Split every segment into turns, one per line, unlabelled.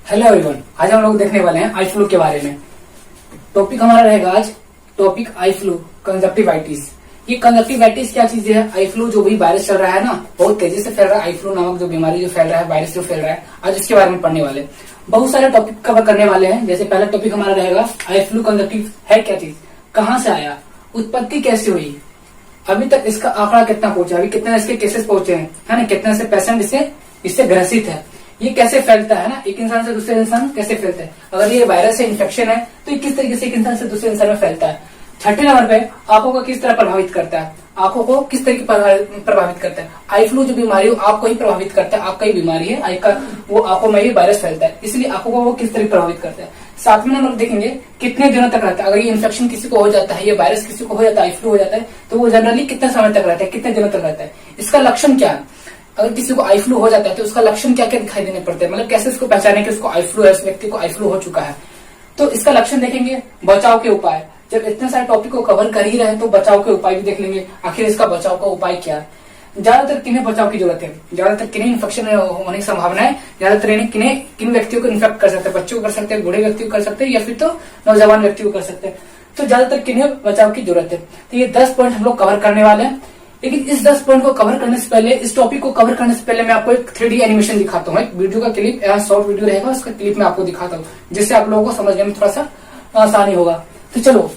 Hello everyone, आज हम लोग देखने वाले हैं आई फ्लू के बारे में। टॉपिक हमारा रहेगा आज टॉपिक आई फ्लू कंजक्टिवाइटिस। ये कंजक्टिवाइटिस क्या चीज है? आई फ्लू जो भी वायरस चल रहा है ना, बहुत तेजी से फैल रहा है। आई फ्लू नामक जो बीमारी जो फैल रहा है, वायरस जो फैल रहा है, आज इसके बारे में पढ़ने वाले। बहुत सारे टॉपिक कवर करने वाले हैं। जैसे पहला टॉपिक हमारा रहेगा आई फ्लू कंजक्टिव है क्या चीज, कहाँ से आया, उत्पत्ति कैसे हुई, अभी तक इसका आंकड़ा कितना पहुंचा, अभी कितने इसके केसेस पहुंचे हैं, है ना, कितने से पेशेंट इससे ग्रसित है, ये कैसे फैलता है ना, एक इंसान से दूसरे इंसान कैसे फैलता है, अगर ये वायरस से इन्फेक्शन है तो ये किस तरीके से एक इंसान से दूसरे इंसान में फैलता है। छठे नंबर पे आंखों को किस तरह प्रभावित करता है, आंखों को किस तरीके प्रभावित करता है। आई फ्लू जो बीमारी हो आपको ही प्रभावित करता है, आपका ही बीमारी है, आई का वो आंखों में ही वायरस फैलता है, इसलिए आंखों को वो किस तरह प्रभावित करता है। सातवें नंबर देखेंगे कितने दिनों तक रहता है। अगर ये इन्फेक्शन किसी को हो जाता है, ये वायरस किसी को हो जाता है, आई फ्लू हो जाता है, तो वो जनरली कितने समय तक रहता है, कितने दिनों तक रहता है, इसका लक्षण क्या है। अगर किसी को आई फ्लू हो जाता है तो उसका लक्षण क्या क्या दिखाई देने पड़ते हैं, मतलब कैसे इसको पहचाने कि उसको आई फ्लू है, उस व्यक्ति को आई फ्लू हो चुका है। तो इसका लक्षण देखेंगे। बचाव के उपाय, जब इतने सारे टॉपिक को कवर कर ही रहे हैं तो बचाव के उपाय भी देख लेंगे, आखिर इसका बचाव का उपाय क्या है। ज्यादातर किन्हें बचाव की जरूरत है, ज्यादातर किन्हें इन्फेक्शन होने की संभावना है, ज्यादातर किन व्यक्तियों को इन्फेक्ट कर सकते हैं, बच्चों को कर सकते हैं, बूढ़े व्यक्ति को कर सकते हैं, या फिर तो नौजवान व्यक्ति को कर सकते हैं। तो ज्यादातर किन्हें बचाव की जरूरत है। तो ये 10 पॉइंट हम लोग कवर करने वाले हैं। लेकिन इस 10 पॉइंट को कवर करने से पहले, इस टॉपिक को कवर करने से पहले मैं आपको एक 3D एनिमेशन दिखाता हूँ। एक वीडियो का क्लिप, यहाँ शॉर्ट वीडियो रहेगा, उसका क्लिप मैं आपको दिखाता हूँ, जिससे आप लोगों को समझने में थोड़ा सा आसानी होगा। तो चलो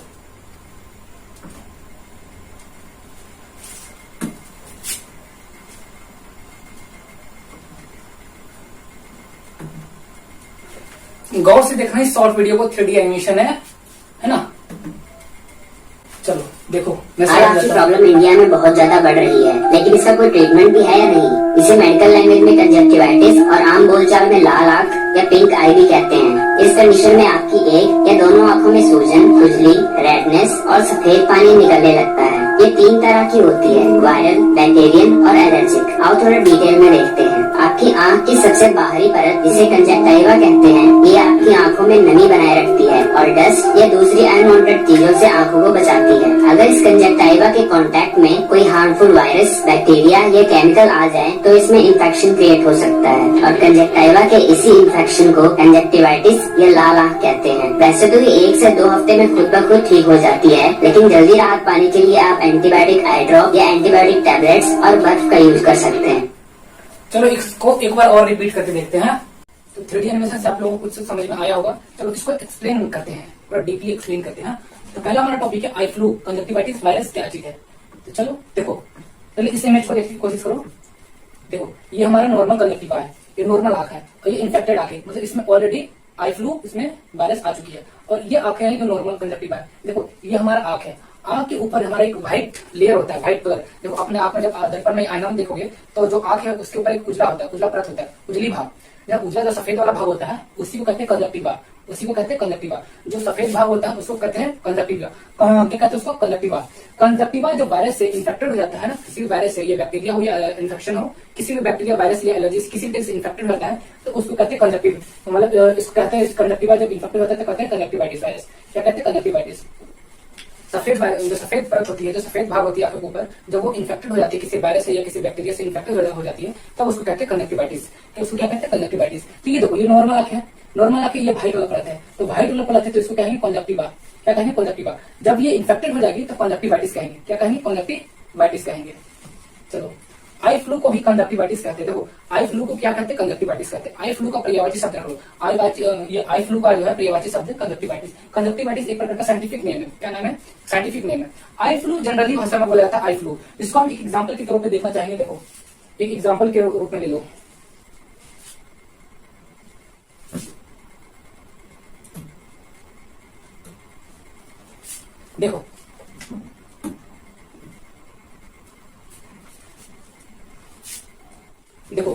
गौर से देखना, इस शॉर्ट वीडियो को 3D एनिमेशन है ना। चलो देखो,
आज आपकी प्रॉब्लम इंडिया में बहुत ज्यादा बढ़ रही है, लेकिन इसका कोई ट्रीटमेंट भी है या नहीं। इसे मेडिकल लैंग्वेज में कंजक्टिवाइटिस और आम बोलचाल में लाल आंख या पिंक आई भी कहते हैं। इस कंडीशन में आपकी एक या दोनों आंखों में सूजन, खुजली, रेडनेस और सफेद पानी निकलने लगता है। ये 3 तरह की होती है, वायरल, बैक्टीरियल और एलर्जिक। आओ थोड़ा डिटेल में देखते हैं। आपकी आंख की सबसे बाहरी परत, जिसे कंजक्टिवा कहते हैं, ये आपकी आंखों में नमी बनाए रखती है और डस्ट या दूसरी अनवांटेड चीजों से आंखों को बचाती है। अगर इस कंजक्टिवा के कांटेक्ट में कोई हार्मफुल वायरस, बैक्टीरिया या केमिकल आ जाए तो इसमें इन्फेक्शन क्रिएट हो सकता है, और कंजक्टिवा के इसी इन्फेक्शन को कंजक्टिवाइटिस या लाल आंख कहते हैं। वैसे तो ये 1 से 2 हफ्ते में खुद ब खुद ठीक हो जाती है, लेकिन जल्दी राहत पाने के लिए आप एंटीबायोटिक आई ड्रॉप या एंटीबायोटिक टैबलेट्स और बर्फ का यूज कर सकते हैं।
चलो इसको एक बार और रिपीट करके देखते हैं। तो 3D एनिमेशन से आप लोगों को कुछ समझ में आया होगा। चलो इसको एक्सप्लेन करते हैं, पूरा डीपली एक्सप्लेन करते हैं। तो पहला हमारा टॉपिक है आई फ्लू कंजक्टिवाइटिस वायरस क्या चीज है। तो चलो देखो, पहले इस इमेज को देखने की कोशिश करो। देखो ये हमारा नॉर्मल कंजक्टिवा है, ये नॉर्मल आंख है, और ये इन्फेक्टेड आंख है, मतलब इसमें ऑलरेडी आई फ्लू, इसमें वायरस आ चुकी है। और ये आंखें हैं जो नॉर्मल कंजक्टिवा है। देखो ये हमारा आंख है, आंख के ऊपर हमारा एक व्हाइट लेयर होता है, व्हाइट कलर। देखो अपने आंख में जब दर्पण में आईना में देखोगे तो जो आंख है उसके ऊपर एक उजला होता है, उजला परत होता है, उजली भाग। जब उजला जो सफेद वाला भाग होता है उसी को कहते हैं कंजक्टिवा, उसी को कहते हैं कंजक्टिवा। जो सफेद भाग होता है उसको कहते हैं कंजक्टिवा। क्या कहते हैं उसको? कंजक्टिवा। कंजक्टिवा जो वायरस से इन्फेक्टेड हो जाता है ना, किसी भी वायरस से, ये बैक्टीरिया हो या इन्फेक्शन हो, किसी भी बैक्टीरिया, वायरस या एलर्जी किसी भी से इन्फेक्टेड होता है तो उसको कहते हैं कंजक्टिव। मतलब इसको कहते हैं कंजक्टिवा जब इन्फेक्टेड होता है तो कहते हैं कंजक्टिवाइटिस वायरस। क्या कहते हैं? कंजक्टिवाइटिस। जो सफेद परत होती है, जो सफेद भाग होती है आंखों के ऊपर, जब वो इन्फेक्टेड हो जाती है किसी वायरस से या किसी बैक्टीरिया से इन्फेक्टेड हो जाती है, तब उसको कहते हैं कंजक्टिवाइटिस। तो उसको क्या कहते हैं? कंजक्टिवाइटिस। तो ये देखो, ये नॉर्मल आंख है, नॉर्मल आंख, ये व्हाइट वाला परत है, तो व्हाइट वाला परत है तो इसको कहेंगे कंजक्टिवा। क्या कहेंगे? कंजक्टिवा। जब ये इन्फेक्टेड हो जाएगी तो कंजक्टिवाइटिस कहेंगे। क्या कहेंगे? कंजक्टिवाइटिस कहेंगे। चलो आई फ्लू को भी कंजक्टिवाइटिस कहते हैं। देखो आई फ्लू को क्या कहते हैं? कंजक्टिवाइटिस कहते हैं। आई फ्लू का पर्यायवाची शब्द रख लो, ये आई फ्लू का जो है पर्यायवाची शब्द कंजक्टिवाइटिस। कंजक्टिवाइटिस एक प्रकार का साइंटिफिक नेम है। क्या नाम है? साइंटिफिक नेम है। आई फ्लू जनरली भाषा में बोला जाता है आई फ्लू। इसको हम एक एग्जाम्पल के तौर पर देखना चाहेंगे। देखो एक एग्जाम्पल के रूप में ले लो। देखो देखो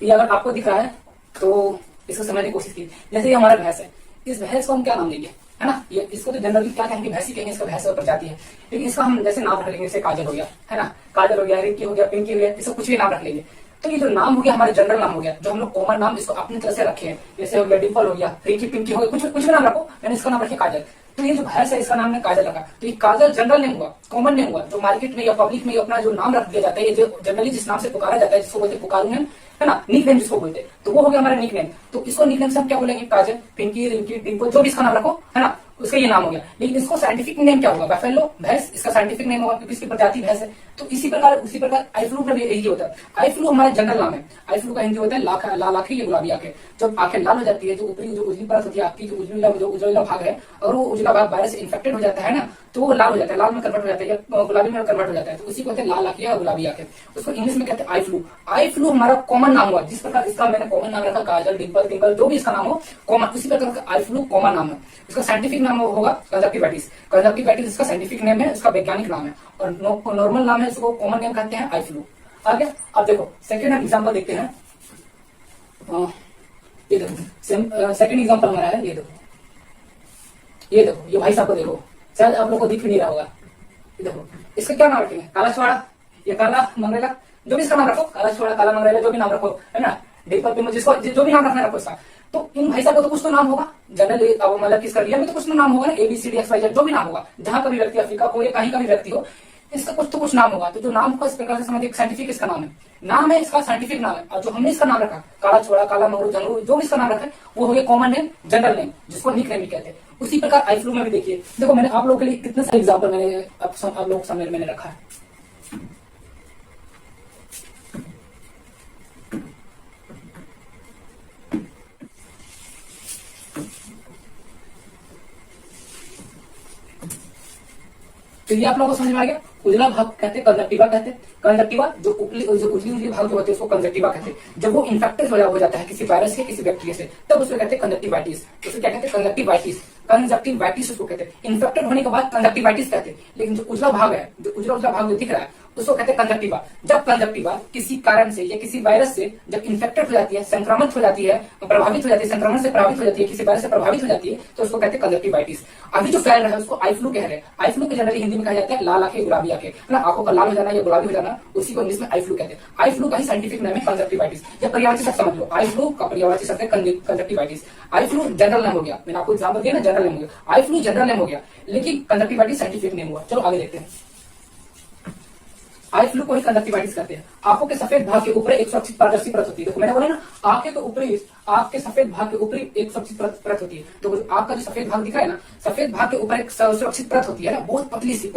ये अगर आपको दिख रहा है तो इसको समझने की कोशिश की। जैसे ये हमारा भैंस है, इस भैंस को हम क्या नाम देंगे, है ना, ये इसको तो जनरली क्या कहेंगे, भैंसी कहेंगे, इसका भैंस प्रजाति है, लेकिन इसका हम जैसे नाम रख लेंगे, जैसे काजल हो गया, है ना, काजल हो गया, रिंकी हो गया, पिंकी हो गया, इसको कुछ भी नाम रख लेंगे। तो ये जो नाम हो गया हमारे जनरल नाम हो गया, जो हम लोग कॉमन नाम इसको अपनी तरह से रखे हैं, जैसे हो गया डिम्पल हो गया, रिंकी पिंकी हो गया, कुछ भी नाम रखो, मैंने इसका नाम रखे काजल। तो ये जो भैंस है इसका नाम ने काजल रखा, तो ये काजल जनरल नेम हुआ, कॉमन नेम हुआ, जो मार्केट में या पब्लिक में अपना जो नाम रख दिया जाता है, ये जो जनरली जिस नाम से पुकारा जाता है, जिसको बोलते पुकारू नेम, है ना, निक नेम जिसको बोलते हैं, तो वो हो गया हमारा निक नेम। तो इसको निक नेम से हम क्या बोलेंगे, काजल, पिंकी, रिंकी, डिम्पल, जो भी इसका नाम रखो, है ना, उसका ये नाम हो गया। लेकिन इसको साइंटिफिक नेम क्या होगा, बफेलो भैंस, इसका साइंटिफिक नेम होगा क्योंकि इसकी प्रजाति भैंस है। तो उसी प्रकार आई फ्लू में भी यही होता है। आई फ्लू हमारा जनरल नाम है। आई फ्लू का हिंदी होता है लाल आंखें या गुलाबी आंखें। जब आंखें लाल हो जाती है, जो ऊपरी जो उजली परत होती है आपकी, जो उजला भाग है, और वो उजला भाग वायरस से इन्फेक्टेड हो जाता है ना, तो वो लाल हो जाता है, लाल में कन्वर्ट हो जाता है या गुलाबी में कन्वर्ट हो जाता है, तो उसी को कहते हैं लाल आंखें या गुलाबी आंखें। उसको इंग्लिश में कहते हैं आई फ्लू। आई फ्लू हमारा कॉमन नाम हुआ, जिस प्रकार इसका मैंने कॉमन नाम रखा काजल, डिम्पल, टिम्पल, जो भी इसका नाम हो कॉमन, उसी प्रकार आई फ्लू कॉमन नाम है। इसका साइंटिफिक नाम होगा कंजक्टिवाइटिस। कंजक्टिवाइटिस इसका साइंटिफिक नेम है, इसका वैज्ञानिक नाम है, और नॉर्मल नाम है, इसको कॉमन नेम कहते हैं आई फ्लू। आगे अब देखो सेकेंड एग्जाम्पल देखते हैं। ये देखो सेकेंड एग्जाम्पल हमारा है, ये देखो ये भाई साहब को देखो, शायद आप लोग को दिख नहीं रहा होगा। ये देखो इसका क्या नाम रखेंगे, काला छुआड़ा या काला मंगरेला, जो भी इसका नाम रखो, काला छुआड़ा, काला मंगरेला, जो भी नाम रखो, है ना, डिम्पल पिम्पल, जिसको जो भी नाम रखना रखो इसका। तो इन भाई साहब को तो कुछ तो नाम होगा जनरली, अब मतलब किसका रियल में तो कुछ तो नाम होगा ना, ABCDXYZ, जो भी नाम होगा, जहां का भी व्यक्ति, अफ्रीका हो या कहीं का भी व्यक्ति हो, इसका कुछ तो कुछ नाम होगा। तो जो नाम होगा इस प्रकार से समझिए, साइंटिफिक इसका नाम है, इसका साइंटिफिक नाम है। और जो हमने इसका नाम रखा, काला छोड़ा, काला मंगरू, जंगरू, जो भी इसका नाम रखा है, वो हो गया कॉमन नेम, जनरल नेम, जिसको निक नेम भी कहते हैं। उसी प्रकार आई फ्लू में भी देखिए, देखो मैंने आप लोगों के लिए कितने सारे एग्जाम्पल मैंने आप लोगों के सामने मैंने रखा है। तो ये आप लोगों को समझ में आ गया। उजला भाग कहते हैं कंजक्टिवा कहते हैं। कंजक्टिवा जो उजली भाग जो होते हैं उसको कंजक्टिवा कहते हैं। जब वो इन्फेक्टेड हो जाता है किसी वायरस से, किसी बैक्टीरिया से, तब उसको कहते हैं कंजक्टिवाइटिस। उसे क्या कहते हैं, कंजक्टिवाइटिस। कंजक्टिवाइटिस उसको कहते हैं। इन्फेक्टेड होने के बाद कंजक्टिवाइटिस कहते हैं। लेकिन जो उजला भाग है, जो उजला भाग जो दिख रहा है, उसको कहते हैं कंजक्टिवा। जब कंजक्टिवा किसी कारण से या किसी वायरस से जब इन्फेक्टेड हो जाती है, संक्रमित हो जाती है, प्रभावित हो जाती है, संक्रमण से प्रभावित हो जाती है, किसी वायरस से प्रभावित हो जाती है, तो उसको कहते हैं कंजक्टिवाइटिस। अभी जो फैल रहा है उसको आई फ्लू कह रहे हैं। आई फ्लू को जनरली हिंदी में कहा जाता है लाल आंखें गुलाबी आंखें, है ना, आंखों का लाल हो जाना या गुलाबी हो जाना, उसी को इंग्लिश में आई फ्लू कहते हैं। आई फ्लू का ही साइंटिफिक नाम है कंजक्टिवाइटिस। या पर्यायवाची शब्द समझ लो, आई फ्लू का पर्यायवाची शब्द है conjunctivitis. Eye flu general name हो गया, मैंने आपको एग्जाम्पल दिया ना, जनरल नेम हो गया। आई फ्लू जनरल नेम हो गया, लेकिन कंजक्टिवाइटिस साइंटिफिक नेम हुआ। चलो आगे देखते हैं। आई फ्लू को ही कंजक्टिवाइटिस कहते हैं। आंखों के सफेद भाग के ऊपर एक सुरक्षित पारदर्शी परत होती है। देखो मैंने बोला ना, आंखें के ऊपरी, आंख के सफेद भाग के ऊपरी एक सुरक्षित परत होती है। तो आंख का जो सफेद भाग दिख रहा है ना, सफेद भाग के ऊपर एक सुरक्षित परत होती है ना, बहुत पतली सी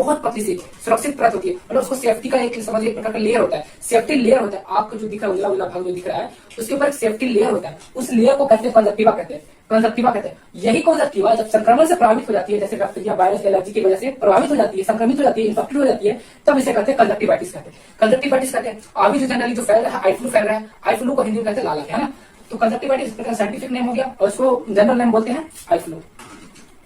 सुरक्षित परत होती है। मतलब उसको सेफ्टी का एक समझिए प्रकार का लेयर होता है, सेफ्टी लेयर होता है। आंख का जो दिख रहा है, उजला भाग जो दिख रहा है, उसके ऊपर एक सेफ्टी लेयर होता है। उस लेयर को कहते हैं कंजक्टिवा कहते हैं। कंजक्टिवा कहते हैं। यही कंजक्टिवा जब संक्रमण से प्रभावित हो जाती है, जैसे बैक्टीरिया, वायरस, एलर्जी की वजह से प्रभावित हो जाती है, संक्रमित हो जाती है, इन्फेक्टेड हो जाती है, तब इसे कहते हैं कंजक्टिवाइटिस कहते हैं। कंजक्टिवाइटिस कहते हैं। अभी जो जनरली जो फैल रहा है आई फ्लू फैल रहा है, आई फ्लू को हिंदी में कहते हैं लाल आंखें, है ना। तो कंजक्टिवाइटिस साइंटिफिक नेम हो गया और उसको जनरल नेम बोलते हैं आई फ्लू।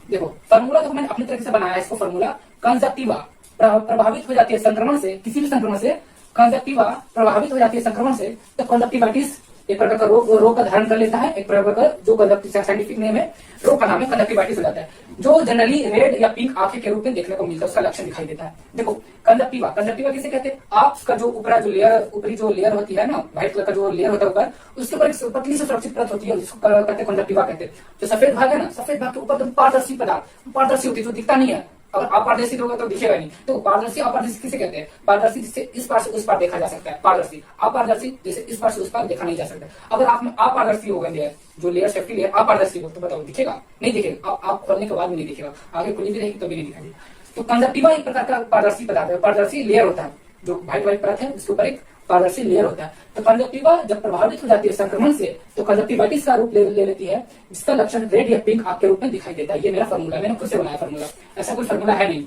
देखो फॉर्मूला तो मैंने अपनी तरीके से बनाया है इसको फॉर्मूला। कंजक्टिवा प्रभावित हो जाती है संक्रमण से, किसी भी संक्रमण से, कंजक्टिवा प्रभावित हो जाती है संक्रमण से, तो कंजक्टिवाइटिस एक प्रकार का रोग का धारण कर लेता है। एक प्रकार का जो कंजक्टिवा साइंटिफिक नेम है, रोग का नाम है कंजक्टिवाइटिस हो जाता है, जो जनरली रेड या पिंक आंखें के रूप में देखने को मिलता है, उसका लक्षण दिखाई देता है। देखो कंजक्टिवा किसे कहते हैं, आपका जो ऊपरी जो लेयर होती है ना, व्हाइट कलर का जो लेयर होता है ऊपर, उसके ऊपर एक पतली से सुरक्षित परत होती है, जिसको कहते हैं कंजक्टिवा कहते हैं। जो सफेद भाग है ना, सफेद भाग के ऊपर पारदर्शी पदार्थ, पारदर्शी होती है, जो दिखता नहीं है। अगर अपारदर्शी होगा तो दिखेगा नहीं। तो पारदर्शी अपारदर्शी किसे कहते हैं, पारदर्शी जिससे इस पार से उस पार देखा जा सकता है, पारदर्शी। अपारदर्शी जैसे इस पार से उस पार देखा नहीं जा सकता। अगर आप में अपारदर्शी होगा लेयर, जो लेयर सेफ्टी लेयर अपारदर्शी हो, तो बताओ दिखेगा नहीं, दिखेगा। आप खोलने के बाद भी नहीं दिखेगा, आगे खुली भी रहेगी तो भी नहीं दिखाई। तो कंजक्टिवा एक प्रकार का पारदर्शी पदार्थ है, पारदर्शी लेयर होता है, जो व्हाइट परत है उसके ऊपर एक पारदर्शी लेयर होता है। तो कंजक्टिवा जब प्रभावित हो जाती है संक्रमण से, तो कंजक्टिवाइटिस का रूप ले लेती है, जिसका लक्षण रेड या पिंक आंख के रूप में दिखाई देता है। ये मेरा फॉर्मूला है, मैंने खुद से बनाया फॉर्मूला, ऐसा कोई फॉर्मूला है नहीं।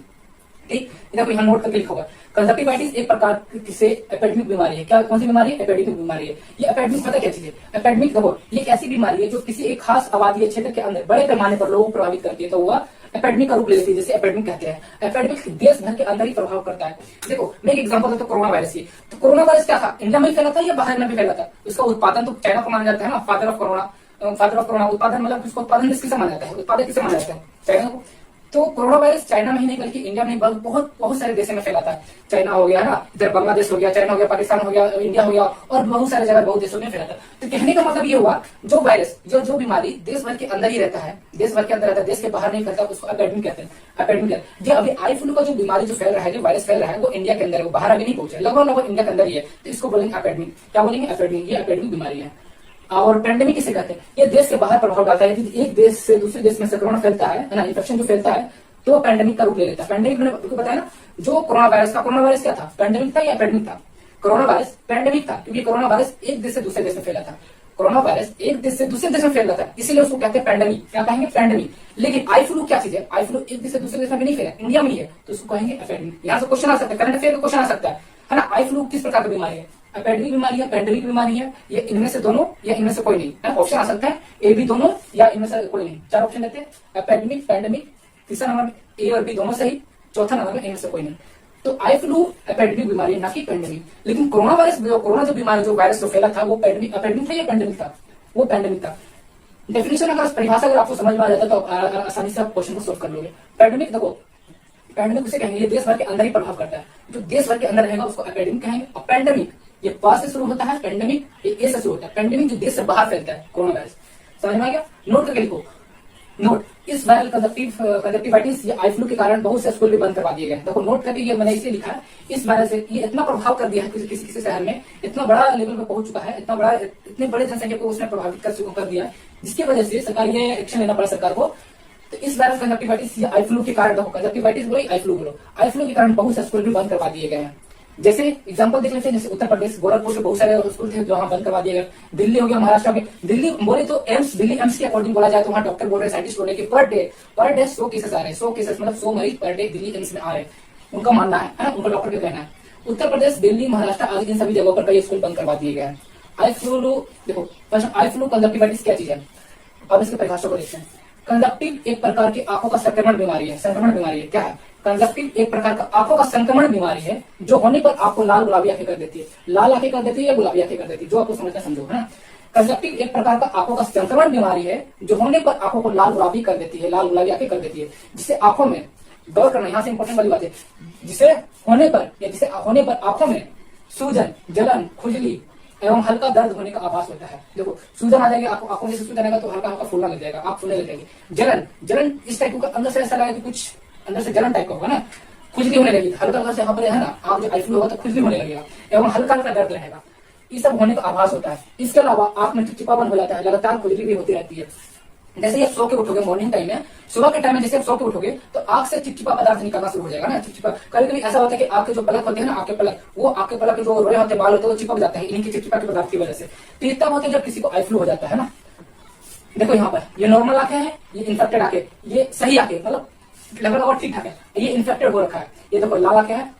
ठीक, इधर कोई हम नोट करके लिखा होगा। कंजक्टिवाइटिस एक प्रकार से एपिडेमिक बीमारी है। क्या, कौन सी बीमारी है, एपिडेमिक बीमारी है। ये एपिडेमिक पता क्या चीज है, एपिडेमिक देखो, ये एक ऐसी बीमारी है जो किसी एक खास आबादी क्षेत्र के अंदर बड़े पैमाने पर लोगों को प्रभावित करती है, तो वह एपिडेमिक का रूप ले लेती है, जैसे एपिडेमिक कहते हैं। एपिडेमिक देश भर के अंदर ही प्रभाव करता है। देखो मैं एक एग्जांपल देता हूं, कोरोना वायरस की। तो कोरोना वायरस क्या था, इंडिया में फैला था या बाहर में भी फैला था। उसका उत्पादन तो चाइना को माना जाता है ना, father of corona. Father of corona, उत्पादन मतलब उसको उत्पादन किसे माना जाता है, उत्पादक किसे माना जाता है, चाइना को। तो कोरोना वायरस चाइना में ही नहीं बल्कि इंडिया में ही बहुत बहुत सारे देशों में फैलाता है। चाइना हो गया ना, इधर बांग्लादेश हो गया, चाइना हो गया, पाकिस्तान हो गया, इंडिया हो गया, और बहुत सारे जगह बहुत देशों में फैलाता है। तो कहने का मतलब ये हुआ, जो वायरस जो बीमारी देश भर के अंदर ही रहता है, देश भर के अंदर रहता है, देश के बाहर नहीं फैलता, उसको एपेडेमिक कहते हैं। एपेडेमिक जो अभी आई फ्लू का जो बीमारी जो फैल रहा है, जो वायरस फैल रहा है, वो इंडिया के अंदर है, वो बाहर अभी नहीं पहुंचा, लगभग इंडिया के अंदर ही है। तो इसको बोलेंगे एपेडेमिक। क्या बोलेंगे? एपेडेमिक। ये एपेडेमिक बीमारी है। और पेंडेमिक किसे कहते हैं? ये देश के बाहर प्रभाव डालता है। यदि एक देश से दूसरे देश में संक्रमण फैलता है ना, इन्फेक्शन जो फैलता है, तो पेंडेमिक का रूप ले लेता है। पेंडेमिक मैंने आपको बताया ना, जो कोरोना वायरस क्या था? पेंडेमिक था या एपेडेमिक था? कोरोना वायरस पेंडेमिक था, क्योंकि कोरोना वायरस एक देश से दूसरे देश में फैला था। कोरोना वायरस एक देश से दूसरे देश में फैल रहा था, इसीलिए उसको कहते हैं पेंडेमिक। क्या कहेंगे? पेंडेमिक। लेकिन आई फ्लू क्या चीज है? आई फ्लू एक देश से दूसरे देश में भी नहीं फैला, इंडिया में ही है, तो उसको कहेंगे एपेडेमिक। यहाँ से क्वेश्चन आ सकता है, करंट अफेयर का क्वेश्चन आ सकता है ना। आई फ्लू किस प्रकार की बीमारी है? एपेडेमिक बीमारी है, पेंडेमिक बीमारी है, या इनमें से दोनों, या इनमें से कोई नहीं है? ऑप्शन आ सकता है ए बी दोनों, या इनमें से कोई नहीं। चार ऑप्शन देते हैं, एपेडेमिक, पेंडेमिक, तीसरा नंबर में ए और बी दोनों सही, चौथा नंबर में इनमें से कोई नहीं। तो आई फ्लू एपेडेमिक बीमारी है, ना कि पेंडेमिक। लेकिन कोरोना वायरस कोरोना जो बीमारी जो वायरस जो फैला था, वो एपेडेमिक था या पेंडेमिक था? वो पेंडेमिक था। डेफिनेशन अगर परिभाषा अगर आपको समझ में आ जाता तो आप आसानी से आप क्वेश्चन को सोल्व कर लोगे। पेंडेमिक देखो, पेंडेमिक उसे कहेंगे ये देश भर के अंदर ही प्रभाव करता है, जो देश भर के अंदर रहेगा उसको एपेडेमिक कहेंगे। और पेंडेमिक ये प से शुरू होता है, पेंडेमिक ये ए से शुरू होता है। पेंडेमिक जो देश से बाहर फैलता है, कोरोना वायरस। समझ में आ गया? नोट करके लिखो। नोट, इस वायरल कंजक्टिवाइटिस या आई फ्लू के कारण बहुत से स्कूल भी बंद करवा दिए गए। देखो नोट करके, ये मैंने इसलिए लिखा है, इस वायरस से ये इतना प्रभाव कर दिया है किसी शहर में, इतना बड़ा लेवल पे पहुंच चुका है, इतने बड़े जनसंख्या को उसने प्रभावित कर दिया है, जिसकी वजह से सरकार ये एक्शन लेना पड़ा सरकार को। तो इस वायरल कंजक्टिवाइटिस या आई फ्लू के कारण, देखो कंजक्टिवाइटिस बोलो आई फ्लू बोलो, आई फ्लू के कारण बहुत से स्कूल भी बंद करवा दिए गए हैं। जैसे एग्जांपल देख लेते हैं, जैसे उत्तर प्रदेश गोरखपुर के बहुत सारे स्कूल थे जो वहां बंद करवा दिए गए। दिल्ली हो गया, महाराष्ट्र हो गया। दिल्ली बोले तो एम्स, दिल्ली एम्स के अकॉर्डिंग बोला जाए तो वहां डॉक्टर बोल रहे हैं, साइंटिस्ट बोल रहे हैं कि पर डे 100 केसेस आ रहे हैं। 100 केसेस मतलब 100 मरीज पर डे दिल्ली एम्स में आ रहे हैं, उनका मानना है ना, उनका डॉक्टर का कहना है। उत्तर प्रदेश, दिल्ली, महाराष्ट्र आदि इन सभी जगहों पर कई स्कूल बंद करवा दिए गए हैं। आई फ्लू देखो, आई फ्लू कंजक्टिवाइटिस क्या चीज है? अब इसके परिभाषा को देखते हैं। कंजक्टिव एक प्रकार की आंखों का संक्रमण बीमारी है। संक्रमण बीमारी है क्या है? कंजक्टिव एक प्रकार का आंखों का संक्रमण बीमारी है, जो होने पर आपको लाल गुलाबी आंखें कर देती है। लाल आंखें कर देती है या गुलाबी आंखें कर देती है, जो आपको समझना समझो, है ना। कंजक्टिव एक प्रकार का आंखों का संक्रमण बीमारी है, जो होने पर आंखों को लाल गुलाबी कर देती है, लाल गुलाबी आंखें कर देती है, जिससे आंखों में, गौर करना यहाँ से इंपॉर्टेंट वाली बात है, जिसे होने पर आंखों में सूजन, जलन, खुजली एवं हल्का दर्द होने का आभास होता है। देखो सूजन आ जाएगी, आंखों में सूजन आएगा तो हल्का हल्का फूलना लग जाएगा, आंख फूलने लग जाएगी। जलन इस टाइप का, अंदर से ऐसा लगेगा कि कुछ अंदर से जलन टाइप का होगा ना, खुजली होने लगेगी, हल्का हल्का से यहाँ पर है ना, आप जो आई फ्लू होगा तो खुजली होने लगेगा एवं हल्का हल्का दर्द रहेगा, ये सब होने का आभास होता है। इसके अलावा आंख में चिपचिपापन हो जाता है, लगातार खुजली भी होती रहती है। जैसे ही आप सो के उठोगे, मॉर्निंग टाइम में, सुबह के टाइम में जैसे आप सो के उठोगे तो आंख से चिपचिपा पदार्थ निकलना शुरू हो जाएगा ना, चिपचिपा। कभी कभी ऐसा होता है कि आंख के जो पलक होते हैं ना, आंख के पलक जो रोए होते हैं, बाल होते हैं, वो चिपक जाते हैं इन्हीं की चिपचिपा के पदार्थ की वजह से। तो ये तब होता है जब किसी को आई फ्लू हो जाता है ना। देखो यहाँ पर ये नॉर्मल आंखें हैं, ये इन्फेक्टेड आंखें, ये सही आंखें मतलब लगभग और ठीक ठाक है, ये इन्फेक्टेड हो रखा है। ये देखो लाल आंखें है,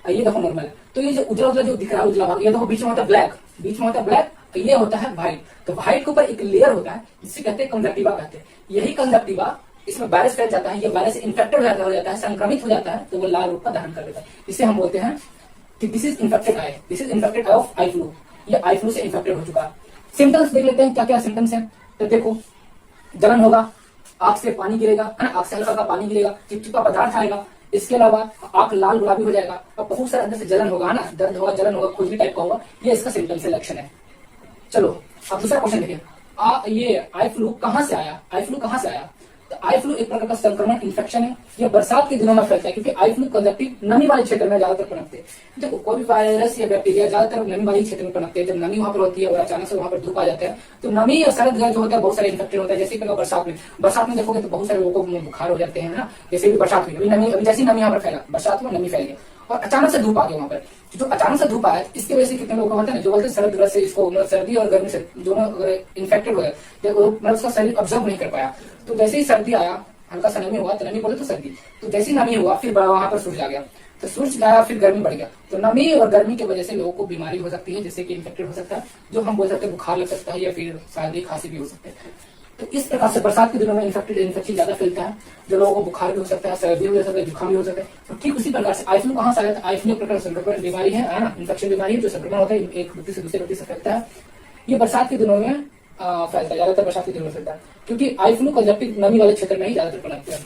ये देखो नॉर्मल है। तो ये जो उजला जो दिख रहा है, उजला भाग, ये देखो बीच में होता है ब्लैक, ये होता है व्हाइट। तो व्हाइट के ऊपर एक लेयर होता है जिसे कहते हैं कंजक्टिवा कहते हैं। यही कंजक्टिवा, इसमें वायरस फैल जाता है, ये वायरस इन्फेक्टेड हो जाता है, संक्रमित हो जाता है, तो वो लाल रूप का धारण कर लेता है। इसे हम बोलते हैं कि this is infected I, this is infected of eye flu, ये आई फ्लू से इन्फेक्टेड हो चुका है। सिम्टम्स देख लेते हैं क्या क्या सिम्टम्स हैं। तो देखो जलन होगा, आंख से पानी गिरेगा, है ना, आंख से हल्का पानी गिरेगा, चिपचिपा पदार्थ आएगा। इसके अलावा आंख लाल गुलाबी हो जाएगा और बहुत सारा अंदर से जलन होगा, ना, दर्द होगा, जलन होगा, खुजली टाइप का होगा। ये इसका सिम्टम्स है, लक्षण है। चलो अब दूसरा क्वेश्चन देखिए, ये आई फ्लू कहाँ से आया? आई फ्लू कहाँ से आया? तो आई फ्लू एक प्रकार का संक्रमण इन्फेक्शन है, ये बरसात के दिनों में फैलता है, क्योंकि आई फ्लू कंजक्टिव नमी वाले क्षेत्र में ज्यादातर पनपते हैं। देखो कोई भी वायरस या बैक्टीरिया ज्यादातर नमी वाले क्षेत्र में पनपते हैं। जब नमी वहां पर होती है और अचानक से वहां पर धूप आ जाता है, तो नमी और सर्द जो होता है बहुत सारे इन्फेक्टेड होता है। जैसे कि बरसात में देखोगे तो बहुत सारे लोगों को बुखार हो जाते हैं ना। जैसे भी बरसात हुई, अभी जैसी नमी यहाँ पर फैला, बरसात में नमी फैल गई और अचानक से धूप आ गया वहां पर। जो अचानक से धूप आया, इसकी वजह से कितने लोग होते हैं जो बोलते हैं सर्द ग्रस्त से, इसको सर्दी और गर्मी से दोनों इन्फेक्टेड हो गए, मतलब उसका शरीर ऑब्जर्व नहीं कर पाया। तो जैसे ही सर्दी आया, हल्का सा नमी हुआ, तो नमी बोले तो सर्दी, तो जैसी नमी हुआ फिर वहां पर सूरज आ गया, तो सूरज आया फिर गर्मी बढ़ गया। तो नमी और गर्मी की वजह से लोगों को बीमारी हो सकती है, जैसे कि इन्फेक्टेड हो सकता है, जो हम बोल सकते हैं बुखार लग सकता है या फिर सर्दी खांसी भी हो सकता है। तो इस प्रकार से बरसात के दिनों में इन्फेक्शन ज्यादा फैलता है, जो लोगों को बुखार भी हो सकता है, सर्दी भी हो सकता है, जुकाम भी हो सकता है। तो ठीक उसी प्रकार से आई फ्लू कहाँ से आया था? आई फ्लू एक प्रकार संक्रमण बीमारी है ना, इन्फेक्शन बीमारी है जो संक्रमण होता है, एक व्यक्ति से दूसरे व्यक्ति से फैलता है। ये बरसात के दिनों में फैलता है, ज्यादातर बरसात के दिनों में फैलता है, क्योंकि आई फ्लू कंजक्टिव नमी वाले क्षेत्र में ही ज्यादातर पनपते हैं।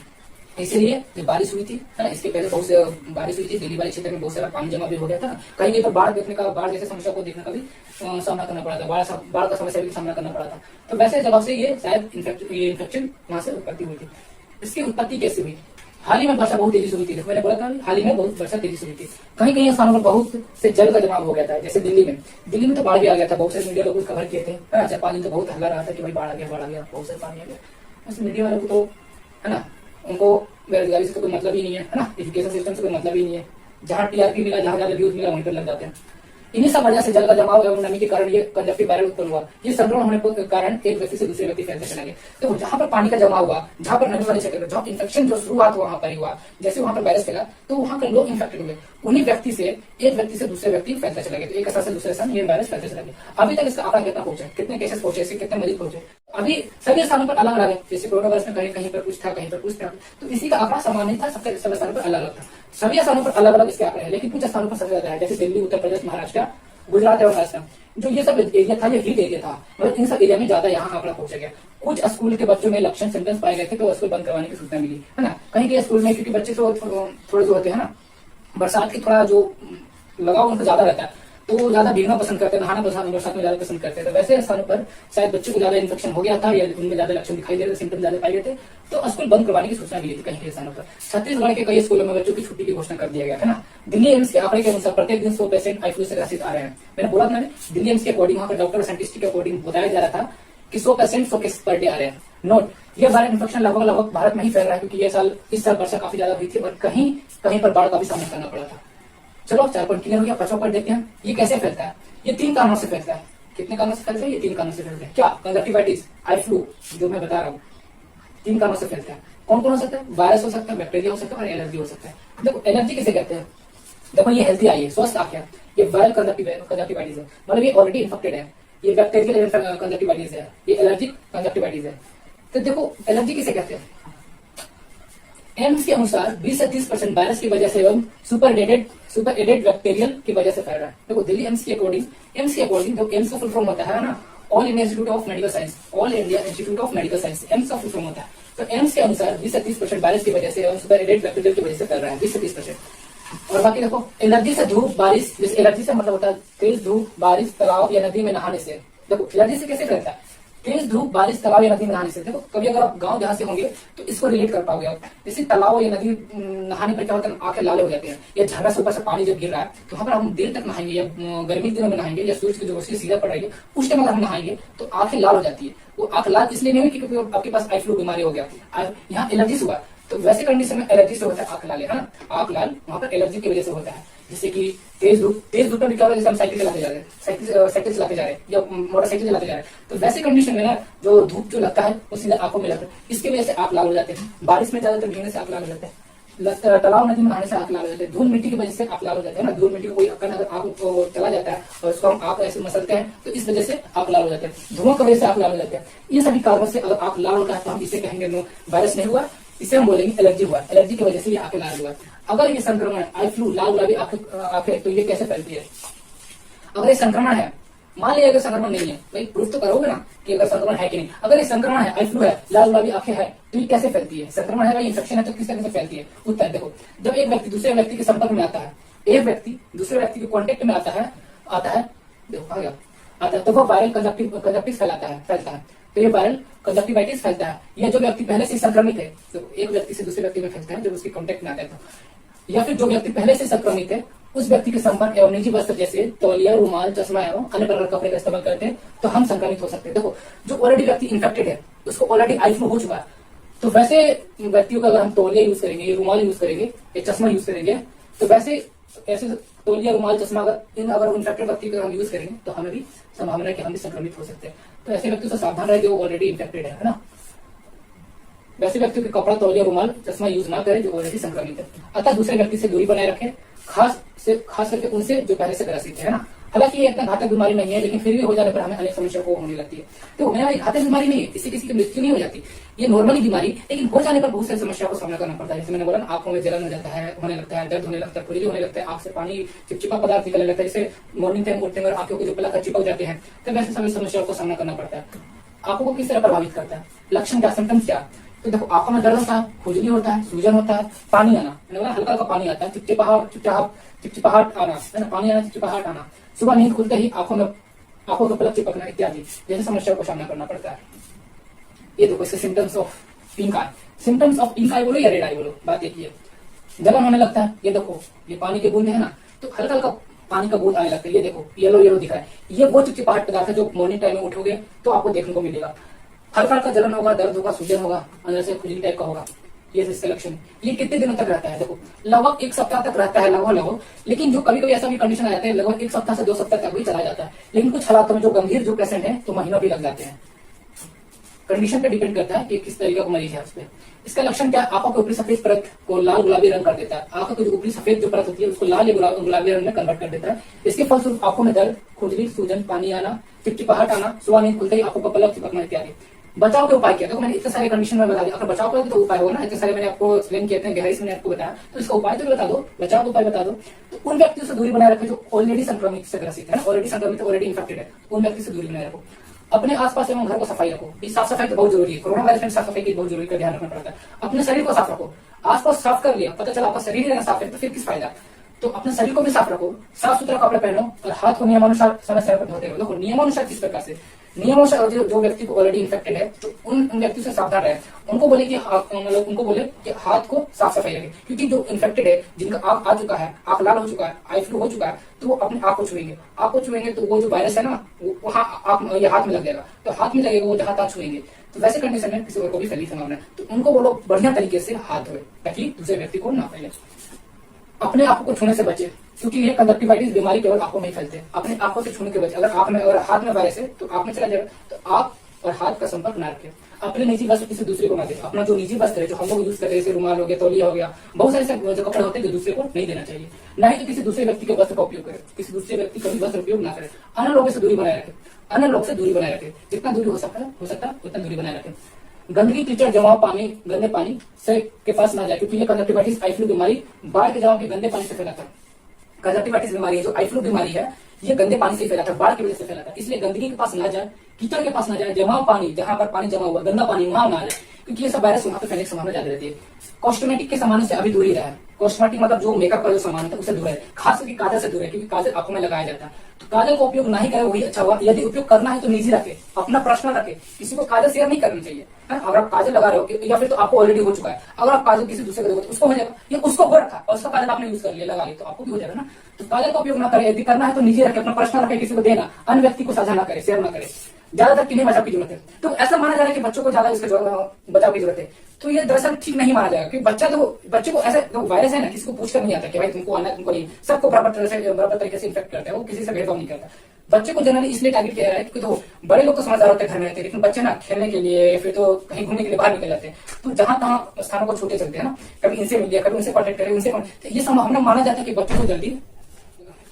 इसीलिए जब बारिश हुई थी है ना, इसके पहले बहुत से बारिश हुई थी, दिल्ली वाले क्षेत्र में बहुत सारा पानी जमा भी हो गया था, कहीं कहीं पर बाढ़ जैसे समस्या को देखने का भी सामना करना पड़ा था, बाढ़ का समस्या भी सामना करना पड़ा था। तो वैसे जब से ये शायद इन्फेक्शन वहां से उत्पत्ति हुई थी। इसकी उत्पत्ति कैसे हुई? हाल ही में वर्षा बहुत तेजी से हुई थी, मैंने बोला था हाल ही में बहुत वर्षा तेजी से हुई थी, कहीं कहीं स्थानों पर बहुत से जल का जमाव हो गया था, जैसे दिल्ली में तो बाढ़ भी आ गया था, बहुत सारे मीडिया लोग कवर किए थे, 4-5 दिन तो बहुत हल्ला रहा था कि भाई बाढ़ आ गया, बहुत सारे पानी आ गया। वैसे मीडिया वालों को तो है ना, उनको बेरोजगारी से तो कोई मतलब ही नहीं है ना, एजुकेशन सिस्टम से कोई मतलब ही नहीं है, जहाँ टीआरपी मिला, जहाँ ज्यादा व्यूज मिला वहीं पर लग जाते हैं। इन्हीं सब वजह से जल का जमाव एवं नमी के कारण ये कंजक्टिव वायरल उत्पन्न हुआ। ये संक्रमण होने के कारण एक व्यक्ति से दूसरे व्यक्ति फैलते चला गया। तो जहां पर पानी का जमाव हुआ, जहां पर नमी वाले क्षेत्र, जहां इन्फेक्शन जो शुरुआत वहां पर हुआ, जैसे वहां पर वायरस फैला तो वहां के लोग इन्फेक्टेड हुए, उन्हीं व्यक्ति से एक व्यक्ति से दूसरे व्यक्ति फैलता चला गया, तो एक स्थान से दूसरे स्थान ये वायरस फैलता चला गया। अभी तक इसका आंकड़ा कितना पहुंचा, कितने केसेस पहुंचे, इसके कितने मरीज पहुंचे, अभी सभी स्थानों पर अलग अलग है। जैसे कोरोना वायरस में कहीं कहीं पर कुछ था, कहीं पर कुछ था, तो इसी का आंकड़ा समान नहीं था, सबके सभी स्थानों पर अलग अलग था, सभी स्थानों पर अलग अलग इसके आंकड़े हैं, लेकिन कुछ स्थानों पर सबसे ज्यादा है, जैसे दिल्ली, उत्तर प्रदेश, महाराष्ट्र, गुजरात एवं राजस्थान, जो ये सब एरिया था, ये हीट एरिया था, मतलब इन सब एरिया में ज्यादा यहाँ आंकड़ा पहुंचा गया। कुछ स्कूल के बच्चों में लक्षण सिम्टम्स पाए गए थे, तो स्कूल बंद करवाने की सूचना मिली है ना, कहीं के स्कूल में, क्योंकि बच्चे तो थोड़े जो होते हैं ना, बरसात की थोड़ा जो लगाव उनको ज्यादा रहता है, तो ज्यादा भीगना पसंद करते हैं, नहाना बरसात में ज्यादा पसंद करते हैं, तो वैसे स्थानों पर शायद बच्चों को ज्यादा इन्फेक्शन हो गया था या उनमें ज्यादा लक्षण दिखाई दे रहे थे, सिम्टम ज्यादा पाए गए थे, तो स्कूल बंद करवाने की सूचना मिली थी कहीं के स्थानों पर। छत्तीसगढ़ के कई स्कूलों में बच्चों की छुट्टी की घोषणा कर दिया गया है ना। दिल्ली एम्स के आंकड़े के अनुसार प्रत्येक दिन 100 पेशेंट आई फ्लू से ग्रसित आ रहे हैं। मैंने बोला था दिल्ली एम्स के अकॉर्डिंग, वहां पर डॉक्टर साइंटिस्ट के अकॉर्डिंग बताया जा रहा था कि 100 पेशेंट 100 केस पर डे आ रहे हैं। नोट, यह वायरल इन्फेक्शन लगभग भारत में ही फैल रहा है, क्योंकि इस साल वर्षा काफी ज्यादा हुई थी और कहीं कहीं पर बाढ़ का भी सामना करना पड़ा था। चलो 4 पॉइंट क्लियर हो गया, 5वां पॉइंट देखते हैं ये कैसे फैलता है। ये 3 कारणों से फैलता है। कितने कारणों से फैलता है? ये 3 कारणों से फैलता है। क्या? कंजक्टिवाइटिस, आई फ्लू जो मैं बता रहा हूँ 3 कारणों से फैलता है। कौन कौन हो सकता है? वायरस हो सकता है, बैक्टीरिया हो सकता है और एलर्जी हो सकता है। देखो एलर्जी किसे कहते हैं? देखो ये हेल्थी आई है, स्वस्थ आंख है, ये वायरल कंजक्टिवाइटिस है, मतलब ये ऑलरेडी इन्फेक्टेड है, ये बैक्टीरियल कंजक्टिवाइटिस है, ये एलर्जिक कंजक्टिवाइटिस है। तो देखो एलर्जी किसे कहते हैं? एम्स के अनुसार 20 से 30% वायरस की वजह से एवं सुपर एडेड बैक्टीरियल की वजह से फैल रहा है। देखो दिल्ली एम्स के अकॉर्डिंग जो एम्स का फुल फॉर्म होता है ना, all India institute of medical science, all India institute of medical science, AIIMS का फुल फॉर्म होता है। तो एम्स के अनुसार 20 से 30% वायरस की वजह से एवं सुपर एडेड बैक्टीरियल की वजह से फैल रहा है, 20 से 30%। और बाकी देखो एलर्जी से धूप, बारिश, जैसे एलर्जी से मतलब होता है तेज धूप, बारिश, तालाब या नदी में नहाने से। देखो एलर्जी से कैसे फैलता है? तेज धूप, बारिश, तालाब या नदी में नहाने से। देखो कभी अगर आप गांव जहां से होंगे तो इसको रिलेट कर पाओगे आप। जैसे तालाब या नदी नहाने पर क्या होता है, आंखें लाल हो जाती हैं, या झरना से ऊपर से पानी जब गिर रहा है तो वहां पर हम देर तक नहाएंगे या गर्मी के दिनों में नहाएंगे या सूरज की जो रोशनी सीधा पड़ रही है उस टाइम अगर हम नहाएंगे तो आंखें लाल हो जाती है। वो आंख लाल इसलिए नहीं हुई क्योंकि आपके पास आई फ्लू बीमारी हो गया, यहाँ एलर्जी से हुआ। तो वैसे कंडीशन में एलर्जी से होता है आंख लाल, है ना, आंख लाल वहां पर एलर्जी की वजह से होता है। जैसे कि तेज धूप में भी क्या होता है, जैसे हम साइकिल चलाते जा रहे हैं, साइकिल चलाते जा रहे हैं या मोटरसाइकिल चलाते जा रहे हैं, तो वैसे कंडीशन में ना जो धूप जो लगता है वो सीधे आंखों में लगता है, इसकी वजह से आंख लाल हो जाते हैं। बारिश में ज्यादातर भीगने से आंख लाल हो जाते हैं, तालाब नदी में नहाने से आंख लाल हो जाते हैं, धूल मिट्टी की वजह से आंख लाल हो जाते हैं ना। धूल मिट्टी को कोई अगर आंख चला जाता है और उसको हम आंख ऐसे मसलते हैं तो इस वजह से आंख लाल हो जाते हैं, धुआं की वजह से आंख लाल हो जाते हैं। ये सभी कारणों से अगर आंख लाल होता है तो हम इसे कहेंगे नो वायरस नहीं हुआ, इसे हम बोलेंगे एलर्जी हुआ, एलर्जी की वजह से ये आंखें लाल हुआ। अगर ये संक्रमण आई फ्लू, लाल गुलाबी आंखें, तो ये कैसे फैलती है? अगर ये संक्रमण है, मान लिया अगर संक्रमण नहीं है, भाई प्रूफ तो करोगे ना कि अगर संक्रमण है कि नहीं। अगर ये संक्रमण है, आई फ्लू है, लाल गुलाबी आंखें है, तो ये कैसे फैलती है? संक्रमण है, इन्फेक्शन है, तो किस तरह से फैलती है? उत्तर देखो, जब एक व्यक्ति दूसरे व्यक्ति के संपर्क में आता है, एक व्यक्ति दूसरे व्यक्ति के कॉन्टेक्ट में आता है देखो आ गया आता है, तो वो वायरल कंजक्टिविटिस फैलता है। तो ये वायरल कंजक्टिवाइटिस फैलता है। यह जो व्यक्ति पहले से संक्रमित है, तो एक व्यक्ति से दूसरे व्यक्ति में फैलता है जब उसके कॉन्टेक्ट में आता है तो, या फिर जो व्यक्ति पहले से संक्रमित है उस व्यक्ति के संपर्क एवं निजी वस्त्र जैसे तौलिया, रुमाल, चश्मा एवं अन्य प्रकार कपड़े का इस्तेमाल करते हैं तो हम संक्रमित हो सकते हैं। देखो जो ऑलरेडी व्यक्ति इन्फेक्टेड है उसको ऑलरेडी आई फ्लू हो चुका है, तो वैसे व्यक्तियों का अगर हम तौलिया यूज करेंगे, रुमाल यूज करेंगे या चश्मा यूज करेंगे, तो वैसे ऐसे तौलिया, रुमाल, चश्मा अगर इन्फेक्टेड व्यक्ति को हम यूज करेंगे तो हमें भी संभावना है कि हम भी संक्रमित हो सकते हैं। तो ऐसे व्यक्तियों से सावधान रहे जो ऑलरेडी इन्फेक्टेड है ना। वैसे व्यक्तियों के कपड़ा, तौलिया, रुमाल, चश्मा यूज ना करें जो ऑलरेडी संक्रमित है। अतः दूसरे व्यक्ति से दूरी बनाए रखें, खास करके उनसे जो पहले से ग्रसित है ना। हालांकि ये इतना घातक बीमारी नहीं है, लेकिन फिर भी हो जाने पर हमें अनेक समस्या को होने लगती है। तो होने वाली घातक बीमारी नहीं है, इससे किसी की मृत्यु नहीं हो जाती, ये नॉर्मली बीमारी, लेकिन हो जाने पर बहुत सारी समस्या को सामना करना पड़ता है। जैसे मैंने बोला आंखों में जलन होने लगता है, दर्द होने लगता है, खुजली होने लगता है, आंख से पानी, चिपचिपा पदार्थ निकलने लगता है, जैसे मॉर्निंग टाइम उठते हैं और आंखों के जो पलक चिपक जाते हैं, तो वैसे सभी समस्याओं को सामना करना पड़ता है। आंखों को किस तरह प्रभावित करता है, लक्षण क्या, सिम्टम्स क्या। तो देखो आंखों में दर्द होता है, खुजली होता है, सूजन होता है, पानी आना, हल्का हल्का पानी आता है, चिपचिपाहट आना है ना, पानी आना, चिपचिपाहट आना, सुबह नींद खुलते ही आंखों के पलक चिपकना इत्यादि जैसे समस्याओं का सामना करना पड़ता है। ये देखो इसके symptoms of pink eye. Symptoms of pink eye बोलो या रेड आई बोलो, बात एक ही है। जलन होने लगता है, ये देखो ये पानी के बूंद है ना, तो हल्का हल्का पानी का बूंद आने लगता है, ये देखो येलो येलो दिख रहा है, ये वो चिपचिपाहट पदार्थ है जो मॉर्निंग टाइम में उठोगे तो आपको देखने को मिलेगा। हल्का हल्का जलन होगा, दर्द होगा, सूजन होगा, अंदर से खुजली टाइप का होगा, ये इसका लक्षण। ये कितने दिनों तक रहता है, देखो लगभग 1 सप्ताह तक रहता है, लगभग। लेकिन जो कभी कभी ऐसा भी कंडीशन आ जाता है लगभग 1 सप्ताह से 2 सप्ताह तक भी चला जाता है। लेकिन कुछ हालातों में जो गंभीर जो पेशेंट है तो महीनों भी लग जाते हैं। कंडीशन पे डिपेंड करता है कि किस तरीके का मरीज है उस पर। इसका लक्षण क्या है, आंखों के ऊपरी सफेद परत को लाल गुलाबी रंग कर देता है, आंखों की जो ऊपरी सफेद जो परत होती है उसको लाल या गुलाबी रंग में कन्वर्ट कर देता है। इसके फलस्वरूप आंखों में दर्द, खुजली, सूजन, पानी आना, चिपचिपाहट आना, सुबह नींद खुलते ही आंखों का पलक चिपकना इत्यादि। बचाव के उपाय क्या, देखो मैंने इतने सारे कंडीशन में बता दिया, अगर बचाव का तो उपाय होगा ना, इतने सारे मैंने आपको एक्सप्लेन किए थे, गहराई से मैंने आपको बताया, तो इसका उपाय तो बता दो, बचाव का उपाय बता दो। तो उन व्यक्तियों से दूरी बनाए रखो जो ऑलरेडी संक्रमित से ग्रसित है, ऑलरेडी संक्रमित, ऑलरेडी इन्फेक्टेड है, उन व्यक्ति से दूरी बनाए रखो। अपने आसपास एवं घर को सफाई रखो, इस साफ सफाई तो बहुत जरूरी है, कोरोना वायरस में साफ सफाई की बहुत जरूरी का ध्यान रखना पड़ता है। अपने शरीर को साफ रखो, आसपास साफ कर लिया, पता चला आपका शरीर ही साफ है तो फिर किस फायदा। तो अपने शरीर को भी साफ रखो, साफ सुथरा कपड़ा पहनो और हाथ को नियमानुसार समय समय पर धोते रहो। देखो नियमानुसार किस प्रकार से, नियमानुसार जो व्यक्ति को ऑलरेडी इन्फेक्टेड है तो उन व्यक्तियों से सावधान रहे, उनको बोले कि उनको बोले कि हाथ को साफ सफाई रखें, क्योंकि जो इन्फेक्टेड है, जिनका आंख आ चुका है, आंख लाल हो चुका है, आई फ्लू हो चुका है, तो वो अपने आंख को छुएंगे तो वो जो वायरस है ना वो ये हाथ में लग जाएगा, तो हाथ में लगेगा वो जहां तक छुएंगे, तो वैसे कंडीशन में किसी और को भी फैलने की संभावना है। तो उनको बोलो बढ़िया तरीके से हाथ धोए ताकि दूसरे व्यक्ति को ना फैले। अपने आंखों को छूने से बचे, क्योंकि ये कंजक्टिवाइटिस बीमारी केवल आंखों में ही फैलते हैं। अपने आंखों से छूने के बचे, अगर आंख में और हाथ में वायरस है तो आंख में चला जाएगा, तो आंख और हाथ का संपर्क ना रखें। अपने निजी वस्त्र किसी दूसरे को ना दे, अपना जो निजी वस्त्र है जो हम लोग यूज करते हैं जैसे रुमाल हो गया, तौलिया हो गया, बहुत सारे जो कपड़े होते हैं जो दूसरे को नहीं देना चाहिए। ना ही तो किसी दूसरे व्यक्ति के वस्त्र का उपयोग करें, किसी दूसरे व्यक्ति का भी वस्त्र उपयोग ना करें। अन्य लोगों से दूरी बनाए रखें, अन्य लोग से दूरी बनाए रखें, जितना दूरी हो सकता है उतना दूरी बनाए रखें। गंदगी, कीचड़, जमाव पानी, गंदे पानी से के पास ना जाए, क्योंकि ये कंजक्टिवाइटिस आई फ्लू बीमारी बाढ़ के जमाव के गंदे पानी से फैलाता है। कंजक्टिवाइटिस बीमारी है जो आई फ्लू बीमारी है, ये गंदे पानी से फैलाता है, बाढ़ की वजह से फैलाता है। इसलिए गंदगी के पास ना जाए, कीचड़ के पास ना जाए, जमाव पानी जहां पर पानी जमा हुआ गंदा पानी वहां ना जाए, क्योंकि ये सब वायरस वहां पर फैलने की संभावना ज्यादा रहती है। कॉस्मेटिक के सामान से अभी दूरी रहे, कॉस्मेटिक मतलब जो मेकअप का जो सामान है उससे दूर है, खास करके काजल से दूर है, क्योंकि काजल आंखों में लगाया जाता है। तो काजल का उपयोग नहीं करे वही अच्छा हुआ। यदि उपयोग करना है तो निजी रखे, अपना पर्सनल रखे, किसी को काजल शेयर नहीं करनी चाहिए। अगर आप काजल लगा रहे हो या फिर तो आपको ऑलरेडी हो चुका है, अगर आप काजल किसी दूसरे को दोगे तो उसको हो जाएगा, ये उसको हो रखा और उसका काजल आपने यूज कर लिया, लगा लिया, तो आपको भी हो जाएगा ना। तो काजल का उपयोग ना करे, यदि करना है तो निजी रखे, अपना पर्सनल रखे, किसी को देना, अन्य व्यक्ति को साझा ना करे, शेयर ना करे। ज्यादातर किन्हीं बचाव की जरूरत है, तो ऐसा माना जा रहा है कि बच्चों को ज्यादा इसके बचाव की जरूरत है, तो ये दरअसल ठीक नहीं माना जाएगा। क्योंकि बच्चे को ऐसे वायरस है ना, किसी को पूछकर नहीं आता कि भाई तुमको आना है, तुमको नहीं, सबको बराबर तरीके से इन्फेक्ट करता है, वो किसी से भेदभाव नहीं करता। बच्चे को जनरली इसलिए टारगेट किया है क्योंकि तो बड़े लोग तो समझदार होते हैं, घर में रहते हैं, लेकिन बच्चे ना खेलने के लिए फिर तो कहीं घूमने के लिए बाहर निकल जाते हैं, तो जहां तहां स्थानों को छूटे चलते हैं ना, कभी इनसे मिल गया, कभी उनसे कॉन्टेक्ट करे, तो ये सब हमने माना जाता है कि बच्चों को जल्दी,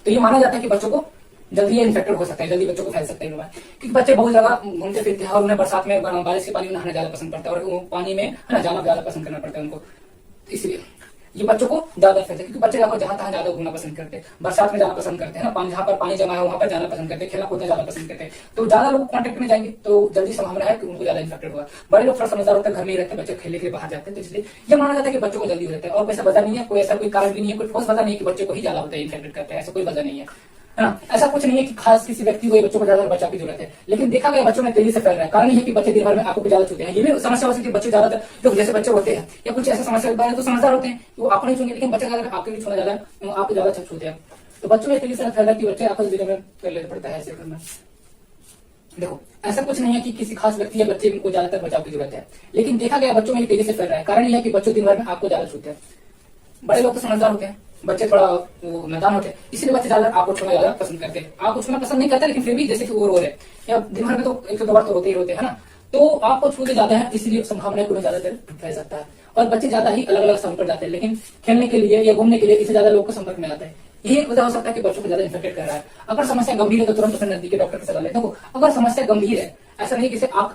तो ये माना जाता है कि बच्चों को जल्दी ये इन्फेक्टेड हो सकता है, जल्दी बच्चों को फैल सकते हैं बीमारी, क्योंकि बच्चे बहुत ज्यादा घूमते फिरते हैं और उन्हें बरसात में बारिश के पानी में नहाना ज्यादा पसंद पड़ता है और पानी में है ना जाना ज्यादा पसंद करना पड़ता है उनको, इसलिए ये बच्चों को ज्यादा फैलते हैं। क्योंकि बच्चे जहां तहां ज्यादा घूमना पसंद करते हैं, बरसात में जाना पसंद करते हैं ना, पानी जहां पर पानी जमा है वहां पर जाना पसंद करते हैं, खेलना कूदना ज्यादा पसंद करते हैं, तो ज्यादा लोग कॉन्टेक्ट में जाएंगे तो जल्दी संभावना है कि उनको ज्यादा इन्फेक्टेड होगा। बड़े लोग थोड़ा समझदार होते हैं, घर में ही रहते हैं, बच्चे खेलने के लिए बाहर जाते हैं, तो इसलिए ये माना जाता है कि बच्चों को जल्दी हो जाता है। और कोई ऐसा वजह नहीं है, कोई ऐसा कोई कारण भी नहीं है, कोई ठोस वजह नहीं है कि बच्चे को ही ज्यादा होता है इन्फेक्टेड करते हैं, ऐसा कोई वजह नहीं है ना। ऐसा कुछ नहीं है कि खास किसी व्यक्ति को बच्चों को ज्यादा बचाव की जरूरत है, लेकिन देखा गया बच्चों में तेजी से फैल रहा है। कारण ये कि बच्चे दिन भर में आंखों को ज्यादा छूते हैं, ये भी समस्या हो सकती है। बच्चे ज्यादातर जो जैसे बच्चे होते हैं या कुछ ऐसा समस्या तो समझदार होते हैं वो आंखों नहीं छूंगे, लेकिन बच्चे ज्यादा आंखें भी छूना ज्यादा आपको ज्यादा छूते हैं, तो बच्चों में तेजी से फैल रहा है कि बच्चे आंखों से दिन में कर लेना पड़ता है ऐसे करना। देखो ऐसा कुछ नहीं है कि किसी खास व्यक्ति या बच्चे को ज्यादातर बचाव की जरूरत है, लेकिन देखा गया बच्चों में तेजी से फैल रहा है। कारण यह है कि बच्चों दिन भर में आपको ज्यादा छूते हैं, बड़े लोग तो समझदार होते हैं, बच्चे थोड़ा मैदान होते हैं, इसलिए बच्चे ज्यादा आपको छूना ज्यादा पसंद करते हैं। आपको छूना पसंद नहीं करते, लेकिन फिर भी जैसे कि वो रो रहे या दिन भर में तो 1-2 बार तो रोते ही रोते हैं ना, तो आपको छूते ज्यादा है, इसलिए संभावना है ज्यादातर फैल सकता है। और बच्चे ज्यादा ही अलग अलग स्थान पर जाते हैं, लेकिन खेलने के लिए या घूमने के लिए इससे ज्यादा लोग को संपर्क में आता है, यही एक वजह हो सकता है कि बच्चों को ज्यादा इन्फेक्टेड कर रहा है। अगर समस्या गंभीर है तो तुरंत अपने नजदीकी डॉक्टर की सलाह लें। देखो अगर समस्या गंभीर है, ऐसा नहीं कि इससे आंख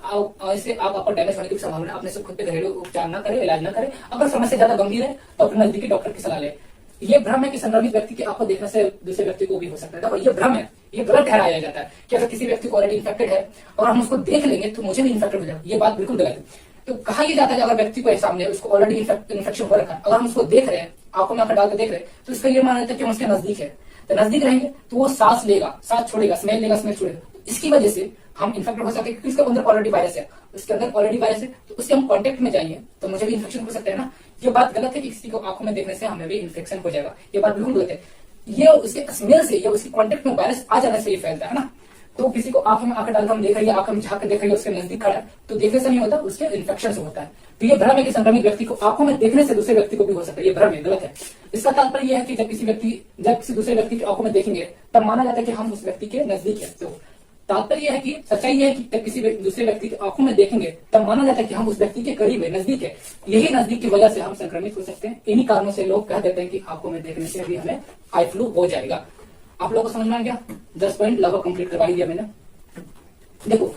पर डैमेज होने की संभावना, अपने से खुद पे घरेलू उपचार न करे, इलाज न करे। अगर समस्या ज्यादा गंभीर है तो अपने नजदीकी डॉक्टर की सलाह लें। ये भ्रम है कि संक्रमित व्यक्ति की आंखों देखने से दूसरे व्यक्ति को भी हो सकता है। देखो ये भ्रम है, ये गलत ठहराया जाता है कि अगर किसी व्यक्ति को ऑलरेडी इन्फेक्टेड है और हम उसको देख लेंगे तो मुझे भी इन्फेक्टेड हो जाएगा, ये बात बिल्कुल गलत है। तो कहा यह जाता है कि अगर व्यक्ति को सामने उसको ऑलरेडी इन्फेक्शन हो रखा है, अगर हम उसको देख रहे हैं, आंखों में आंखें डाल के देख रहे हैं, तो इसका ये माना जाता है कि हम उसके नजदीक है। तो नजदीक रहेंगे तो वो सांस लेगा, सांस छोड़ेगा, स्मेल लेगा, स्मेल छोड़ेगा। इसकी वजह से हम इन्फेक्टेड हो सकते हैं क्योंकि उसके अंदर ऑलरेडी वायरस है, उसके अंदर ऑलरेडी वायरस है, तो उससे हम कांटेक्ट में जाएंगे तो मुझे भी इन्फेक्शन हो सकता है ना। ये बात गलत है कि किसी को आंखों में देखने से हमें भी इन्फेक्शन हो जाएगा, ये बात बिल्कुल गलत है। ये उसके स्मेल से या उसके कांटेक्ट में वायरस आ जाने से ये फैलता है ना। तो किसी को आंखों में आंखें डालकर हम देख रही है, आंखों में झांक कर देख रही है, उसके नजदीक खड़ा है, तो देखने से नहीं होता, उसके इन्फेक्शन से होता है। तो ये भ्रम है कि संक्रमित व्यक्ति को आंखों में देखने से दूसरे व्यक्ति को भी हो सकता है, ये भ्रम है, गलत है। इसका तात्पर्य यह है कि जब किसी दूसरे व्यक्ति की आंखों में देखेंगे तब माना जाता है कि हम उस व्यक्ति के नजदीक है। तो तात्पर्य यह है कि सच्चाई यह है कि जब किसी दूसरे व्यक्ति की आंखों में देखेंगे तब माना जाता है कि हम उस व्यक्ति के करीब है, नजदीक है। यही नजदीक की वजह से हम संक्रमित हो सकते हैं। इन्हीं कारणों से लोग कह देते हैं कि आंखों में देखने से भी हमें आई फ्लू हो जाएगा। आप लोगों को समझ में आ गया? 10 पॉइंट लगभग कंप्लीट करवा दिया मैंने। देखो,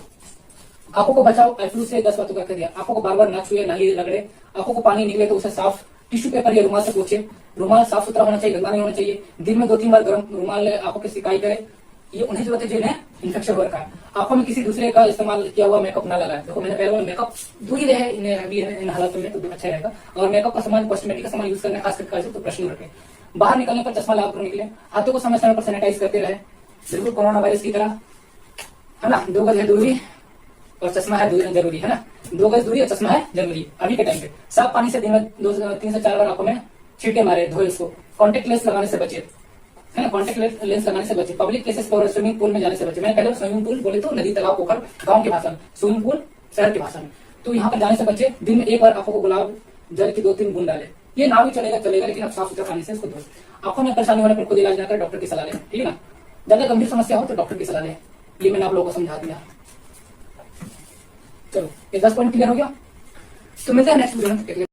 आंखों को बचाओ आई फ्लू से 10 बातों का कह दिया। आंखों को बार बार ना छुए, ना ही रगड़े। आंखों को पानी निकले तो उसे साफ टिश्यू पेपर या रुमाल से पोंछे। रुमाल साफ सुथरा होना चाहिए, गंदा नहीं होना चाहिए। दिन में 2-3 बार गर्म रुमाल आंखों की सिकाई करे। ये उन्हें जरूरत है जिन्हें इन्फेक्शन हो रखा है। आंखों में किसी दूसरे का इस्तेमाल किया हुआ मेकअप ना लगाए। देखो मैंने पहले मेकअप दूर ही रहे इन हालातों में, तो अच्छा रहेगा। और मेकअप का सामान, कॉस्मेटिक का सामान यूज करना खास करके तो प्रश्न रखें। बाहर निकलने पर चश्मा लगा कर निकले। हाथों को समय समय पर सैनिटाइज करते रहे, बिल्कुल कोरोना वायरस की तरह, है ना। 2 गज है दूरी और चश्मा है जरूरी, है ना। 2 गज दूरी और चश्मा है जरूरी अभी के टाइम पे। साफ पानी से दिन में 3 से 4 बार आंखों में छींटे मारे, धोए उसको। कॉन्टेक्ट लेंस लगाने से बचे, है ना। कॉन्टेक्ट लेंस लगाने से बचे। पब्लिक प्लेसेस और स्विमिंग पूल में जाने से बचे। मैंने पहले स्विमिंग पूल बोले तो नदी, तालाब, पोखर गाँव की भाषा में, स्विमिंग पूल शहर की भाषा में। तो यहाँ पर जाने से बचे। दिन में 1 बार आंखों को गुलाब जल की 2-3 बूंद डाले। ये ना भी चलेगा, लेकिन अब साफ सुथरा पानी से इसको धो। आंखों में परेशानी होने पर खुद इलाज ना कर, डॉक्टर की सलाह लें, ठीक है ना। ज्यादा गंभीर समस्या हो तो डॉक्टर की सलाह लें। ये मैंने आप लोगों को समझा दिया। चलो, ये 10 पॉइंट क्लियर हो गया। तो मिलते हैं नेक्स्ट वीडियो में।